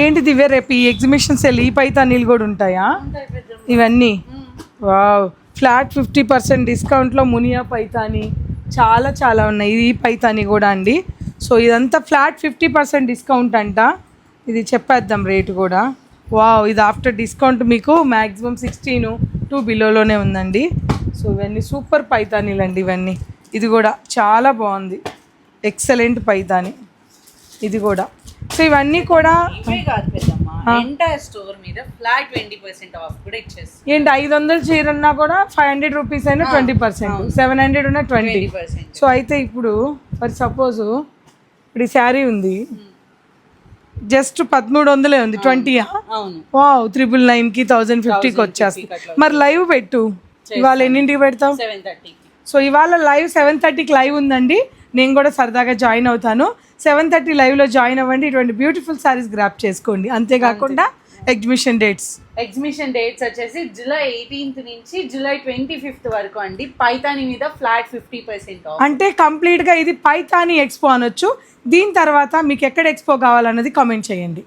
ఏంటిది ఇవే రేపు ఈ ఎగ్జిబిషన్ సెల్ ఈ పైతానీలు కూడా ఉంటాయా ఇవన్నీ? వావ్, ఫ్లాట్ 50% డిస్కౌంట్లో మునియా పైతాని చాలా చాలా ఉన్నాయి. ఈ పైతాని కూడా అండి. సో ఇదంతా ఫ్లాట్ 50% డిస్కౌంట్ అంట. ఇది చెప్పేద్దాం రేటు కూడా. వావ్, ఇది ఆఫ్టర్ డిస్కౌంట్ మీకు మ్యాక్సిమం 16 బిలోలోనే ఉందండి. సో ఇవన్నీ సూపర్ పైతానీలు అండి ఇవన్నీ. ఇది కూడా చాలా బాగుంది, ఎక్సలెంట్ పైతాని ఇది కూడా. సో ఇవన్నీ కూడా స్టోర్ మీద ఫ్లాట్ 20% ఆఫ్ కూడా ఇచ్చేస్తారు. ఏంటి 500 చీరన్నా కూడా 500 రూపీస్ అయినా 20%, 700 ఉన్న 20%. సో అయితే ఇప్పుడు ఫర్ సపోజ్ ఇప్పుడు ఈ శారీ ఉంది, జస్ట్ 1300 ఉంది, 20. వావ్, 999కి 1050కి వచ్చేస్తుంది. మరి లైవ్ పెట్టు, ఇవాళ ఎన్నింటికి పెడతావు? 7:30. సో ఇవాళ లైవ్ 7:30కి లైవ్ ఉందండి. నేను కూడా సరదాగా జాయిన్ అవుతాను. 7:30 లైవ్లో జాయిన్ అవ్వండి. ఇటువంటి బ్యూటిఫుల్ సారీస్ గ్రాప్ చేసుకోండి. అంతేకాకుండా ఎగ్జిబిషన్ డేట్స్ వచ్చేసి జూలై 18th నుంచి జూలై 25th వరకు అండి. పైతాని మీద ఫ్లాట్ 50% ఆఫ్. అంటే కంప్లీట్గా ఇది పైతాని ఎక్స్పో అనొచ్చు. దీని తర్వాత మీకు ఎక్కడ ఎక్స్పో కావాలన్నది కామెంట్ చేయండి.